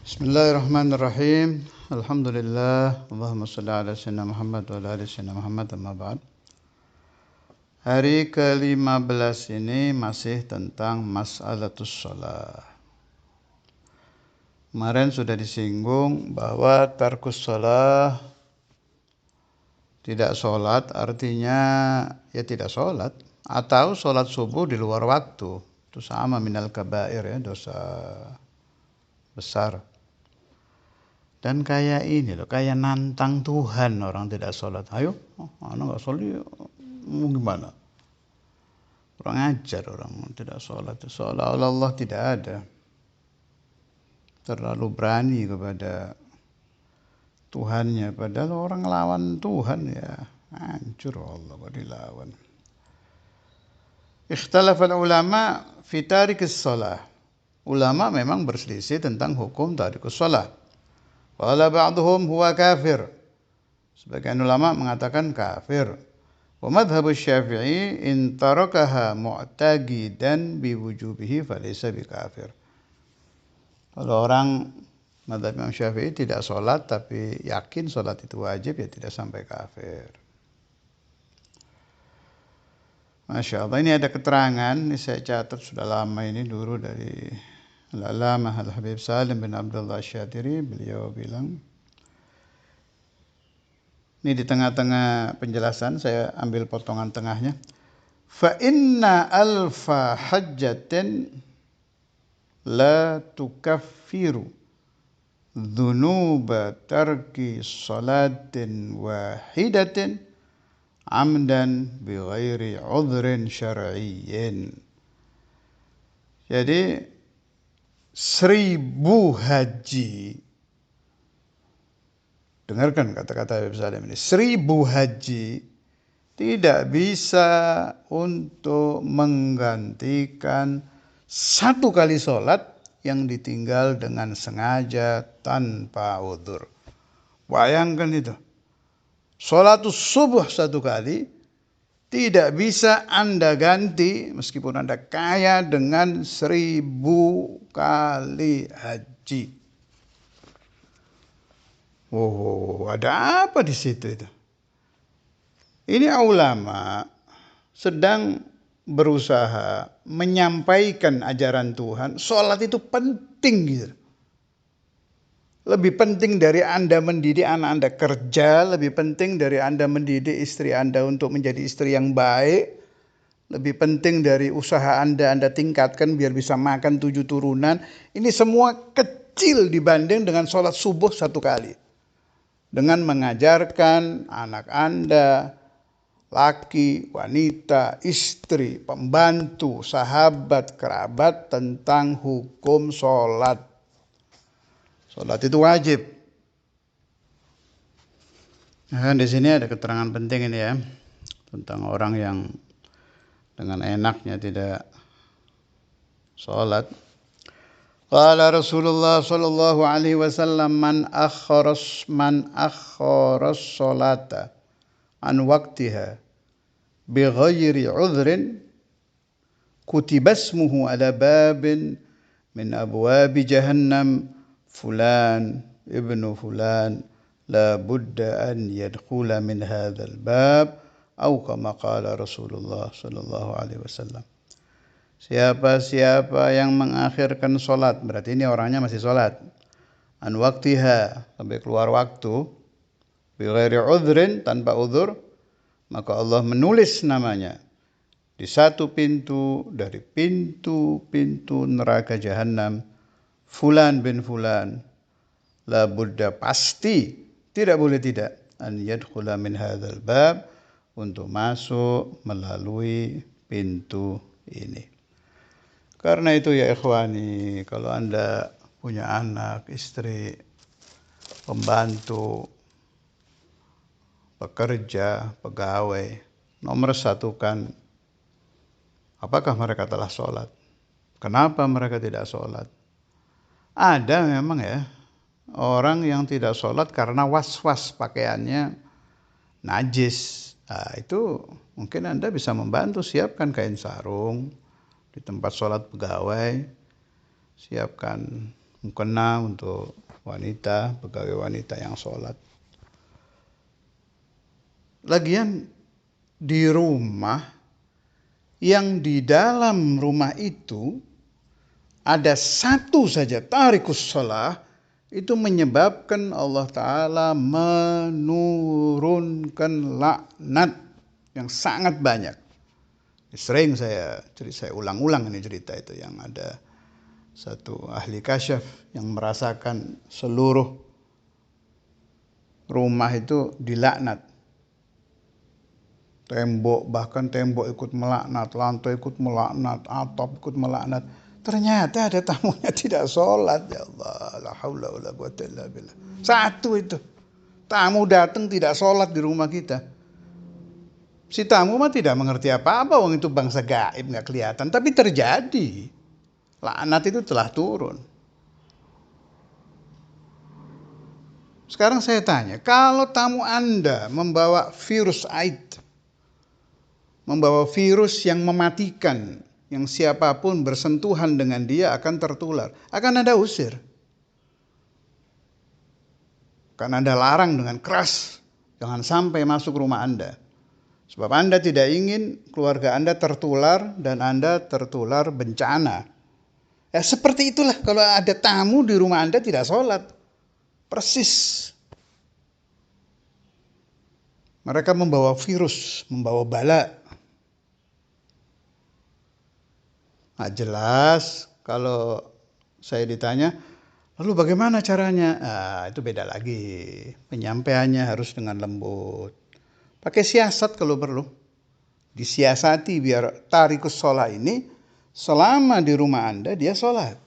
Bismillahirrahmanirrahim. Alhamdulillah. Allahumma salli ala sayyidina Muhammad wa ala ali sayyidina Muhammad, amma ba'd. Hari ke-15 ini masih tentang mas'alatus shalah. Kemarin sudah disinggung bahwa tarkus shalah, tidak sholat artinya ya tidak sholat, atau sholat subuh di luar waktu. Itu sama minal kabair, ya, dosa besar. Dan kayak ini loh, kayak nantang Tuhan orang tidak sholat. Ayo, anak nggak sholat, mau gimana? Kurang ajar orang tidak sholat. Seolah-olah Allah tidak ada. Terlalu berani kepada Tuhannya. Padahal orang lawan Tuhan, ya hancur Allah kalau dilawan. Ikhtalafal ulama fi tarikis shalah. Ulama memang berselisih tentang hukum tarikus shalah. Qala ba'duhum huwa kafir. Sebagian ulama mengatakan kafir. Wa madhhabu Syafi'i in tarakaha mu'taqidan biwujubihi falaysa bikafir. Kalau orang mazhab Imam Syafi'i tidak sholat tapi yakin sholat itu wajib, ya tidak sampai kafir. Masya Allah, ini ada keterangan, ini saya catat sudah lama ini dulu dari Al-Allamah Al-Habib Salim bin Abdullah Syatiri. Beliau bilang, ini di tengah-tengah penjelasan saya ambil potongan tengahnya. Fa inna alfa hajjatin la tukaffiru dhunuba tarki salatin wahidatin amdan bighairi udhrin syar'iyyin. Jadi 1000 haji, dengarkan kata-kata Habib Salim ini, 1000 haji tidak bisa untuk menggantikan satu kali sholat yang ditinggal dengan sengaja tanpa udhur. Bayangkan itu, sholatus subuh satu kali tidak bisa Anda ganti meskipun Anda kaya dengan 1000 kali haji. Oh, ada apa di situ itu? Ini ulama sedang berusaha menyampaikan ajaran Tuhan. Sholat itu penting gitu. Lebih penting dari Anda mendidik anak Anda kerja, lebih penting dari Anda mendidik istri Anda untuk menjadi istri yang baik, lebih penting dari usaha Anda tingkatkan biar bisa makan 7 turunan. Ini semua kecil dibanding dengan sholat subuh satu kali. Dengan mengajarkan anak Anda, laki, wanita, istri, pembantu, sahabat, kerabat tentang hukum sholat. Sholat itu wajib. Nah, di sini ada keterangan penting ini ya, tentang orang yang dengan enaknya tidak sholat. Qala Rasulullah sallallahu alaihi wasallam man akhkharas sholata an waqtiha bighairi udhrin kutibasmuhu ala babin min abwabi jahannam fulan ibnu fulan la budda an yadkhula min hadzal bab atau kama qala Rasulullah sallallahu alaihi wasallam. Siapa yang mengakhirkan sholat, berarti ini orangnya masih sholat, an waktiha, sampai keluar waktu, bighairi udhrin, tanpa udhur, maka Allah menulis namanya di satu pintu dari pintu-pintu neraka jahanam, fulan bin fulan, la budda, pasti, tidak boleh tidak, an yadkhula min hadzal bab, untuk masuk melalui pintu ini. Karena itu ya ikhwani, kalau Anda punya anak, istri, pembantu, pekerja, pegawai, nomor satukan apakah mereka telah sholat. Kenapa mereka tidak sholat? Ada memang ya orang yang tidak sholat karena was-was pakaiannya najis. Nah, itu mungkin Anda bisa membantu, siapkan kain sarung di tempat sholat pegawai, siapkan mukena untuk wanita, pegawai wanita yang sholat. Lagian di rumah, yang di dalam rumah itu ada satu saja tarikus shalah, itu menyebabkan Allah Ta'ala menurunkan laknat yang sangat banyak. Sering saya ulang-ulang ini cerita itu, yang ada satu ahli kasyaf yang merasakan seluruh rumah itu dilaknat. Bahkan tembok ikut melaknat, lantai ikut melaknat, atap ikut melaknat. Ternyata ada tamunya tidak sholat. Ya Allah, la haula wala quwwata illa billah. Satu itu. Tamu datang tidak sholat di rumah kita. Si tamu mah tidak mengerti apa-apa, wong itu bangsa gaib, nggak kelihatan. Tapi terjadi. Laknat itu telah turun. Sekarang saya tanya, kalau tamu Anda membawa virus AIDS, membawa virus yang mematikan, yang siapapun bersentuhan dengan dia akan tertular, akan Anda usir. Akan Anda larang dengan keras, jangan sampai masuk rumah Anda. Sebab Anda tidak ingin keluarga Anda tertular dan Anda tertular bencana. Ya seperti itulah kalau ada tamu di rumah Anda tidak sholat. Persis. Mereka membawa virus, membawa bala. Nah jelas kalau saya ditanya, lalu bagaimana caranya? Itu beda lagi. Penyampaiannya harus dengan lembut. Pakai siasat kalau perlu. Disiasati biar tarikus sholat ini selama di rumah Anda dia sholat.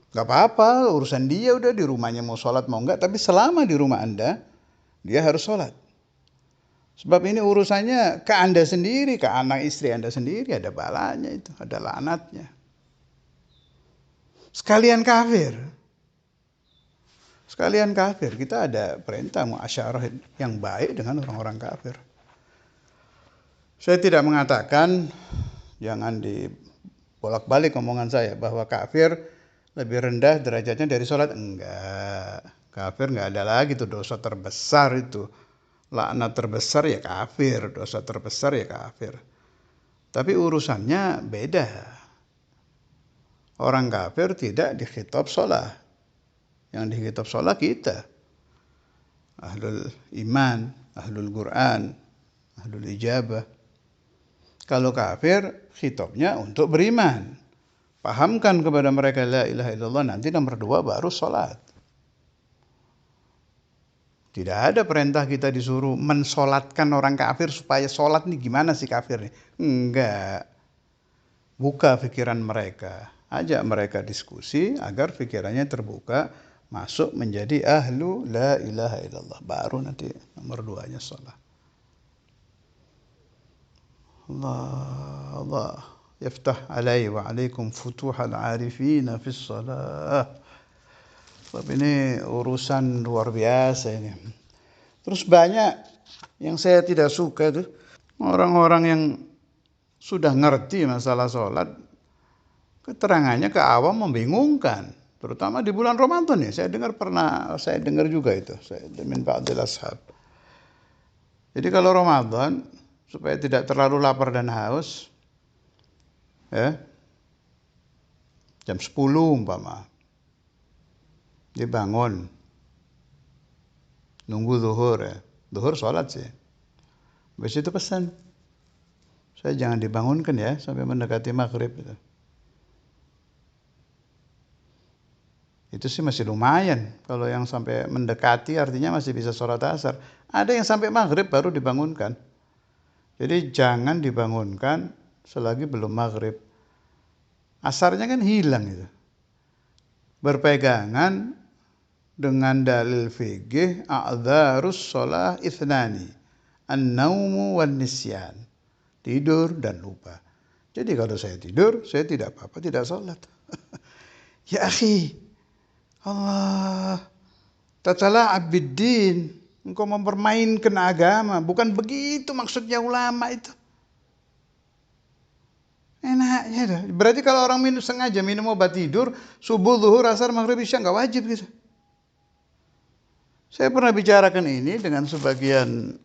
Gak apa-apa, urusan dia udah di rumahnya mau sholat mau enggak. Tapi selama di rumah Anda dia harus sholat. Sebab ini urusannya ke Anda sendiri, ke anak istri Anda sendiri, ada balanya itu, ada laknatnya. Sekalian kafir. Sekalian kafir, kita ada perintah muasyarah yang baik dengan orang-orang kafir. Saya tidak mengatakan, jangan dibolak-balik omongan saya, bahwa kafir lebih rendah derajatnya dari sholat. Enggak, kafir enggak ada lagi tuh dosa terbesar itu. Laknat terbesar ya kafir, dosa terbesar ya kafir. Tapi urusannya beda. Orang kafir tidak dikhitab sholat. Yang dikhitab sholat kita. Ahlul iman, ahlul Quran, ahlul ijabah. Kalau kafir, khitabnya untuk beriman. Pahamkan kepada mereka la ilaha illallah, nanti nomor 2 baru sholat. Tidak ada perintah kita disuruh mensolatkan orang kafir supaya sholat nih gimana sih kafir nih. Enggak. Buka pikiran mereka. Ajak mereka diskusi agar pikirannya terbuka. Masuk menjadi ahlu la ilaha illallah. Baru nanti nomor 2-nya sholat. Allah yaftah alaihi wa alaikum futuhal arifina fis salah. Sebab ini urusan luar biasa ini. Terus banyak yang saya tidak suka itu orang-orang yang sudah ngerti masalah sholat, keterangannya ke awam membingungkan. Terutama di bulan Ramadan ya. Saya dengar juga itu. Saya min ba'dil ashab. Jadi kalau Ramadan supaya tidak terlalu lapar dan haus, ya, jam 10 umpama dibangun, nunggu zuhur ya. Zuhur sholat sih. Habis itu pesan, saya jangan dibangunkan ya sampai mendekati maghrib itu. Itu sih masih lumayan. Kalau yang sampai mendekati artinya masih bisa sholat asar. Ada yang sampai maghrib baru dibangunkan. Jadi jangan dibangunkan selagi belum maghrib. Asarnya kan hilang itu. Berpegangan dengan dalil fikih a'dzarus shalah ithnani, an-naumu wan nisyan, tidur dan lupa. Jadi kalau saya tidur, saya tidak apa-apa, tidak sholat. Ya akhi, Allah tatala'ab biddin, engkau mempermainkan agama, bukan begitu maksudnya ulama itu. Enaknya dah. Berarti kalau orang sengaja minum obat tidur, subuh, zuhur, asar, maghrib, isya nggak wajib gitu. Saya pernah bicarakan ini dengan sebagian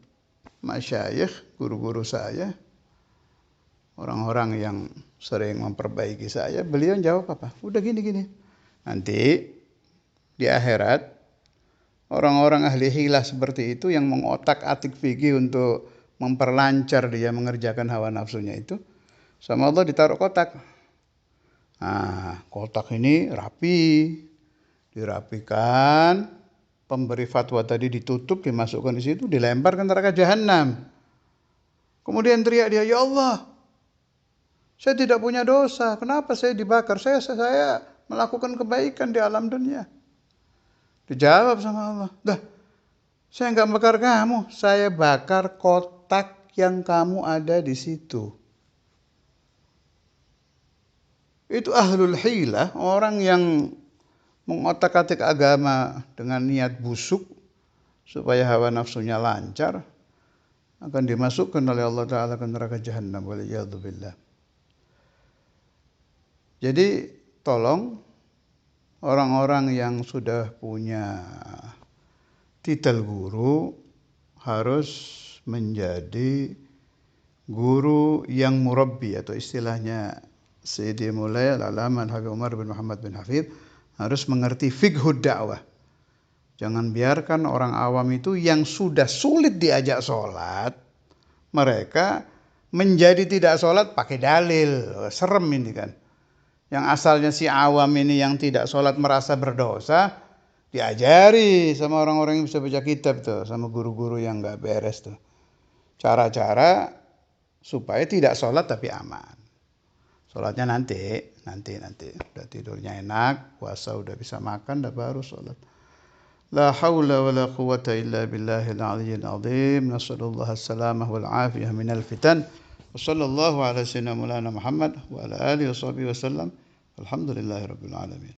masyayikh, guru-guru saya, orang-orang yang sering memperbaiki saya. Beliau jawab apa? Udah gini-gini. Nanti di akhirat, orang-orang ahli hilah seperti itu yang mengotak-atik fikih untuk memperlancar dia mengerjakan hawa nafsunya itu, sama Allah ditaruh kotak. Nah, kotak ini rapi, dirapikan, pemberi fatwa tadi ditutup, dimasukkan di situ, dilempar ke neraka jahanam. Kemudian teriak dia, ya Allah, saya tidak punya dosa, kenapa saya dibakar? Saya melakukan kebaikan di alam dunia. Dijawab sama Allah, dah, saya nggak bakar kamu, saya bakar kotak yang kamu ada di situ. Itu ahlul hilah, orang yang mengotak-atik agama dengan niat busuk supaya hawa nafsunya lancar, akan dimasukkan oleh Allah Ta'ala ke neraka jahanam. Waliyadzubillah. Jadi tolong orang-orang yang sudah punya titel guru harus menjadi guru yang murabbi, atau istilahnya Sayyidi Mulai Al-Alama Al-Habib Umar bin Muhammad bin Hafidh harus mengerti fiqhud dakwah. Jangan biarkan orang awam itu yang sudah sulit diajak sholat, mereka menjadi tidak sholat pakai dalil. Serem ini kan. Yang asalnya si awam ini yang tidak sholat merasa berdosa, diajari sama orang-orang yang bisa baca kitab tuh, sama guru-guru yang gak beres tuh. Cara-cara supaya tidak sholat tapi aman. Sholatnya nanti. Udah tidurnya enak, puasa udah bisa makan, udah baru sholat. La hawla wa la quwata illa billahil aliyyil azim. Nasallallahu as-salamah wal afiyah minal fitan. Wa sallallahu ala sayyidina Maulana Muhammad wa ala alihi wa sahbihi wa sallam. Alhamdulillahi rabbil alamin.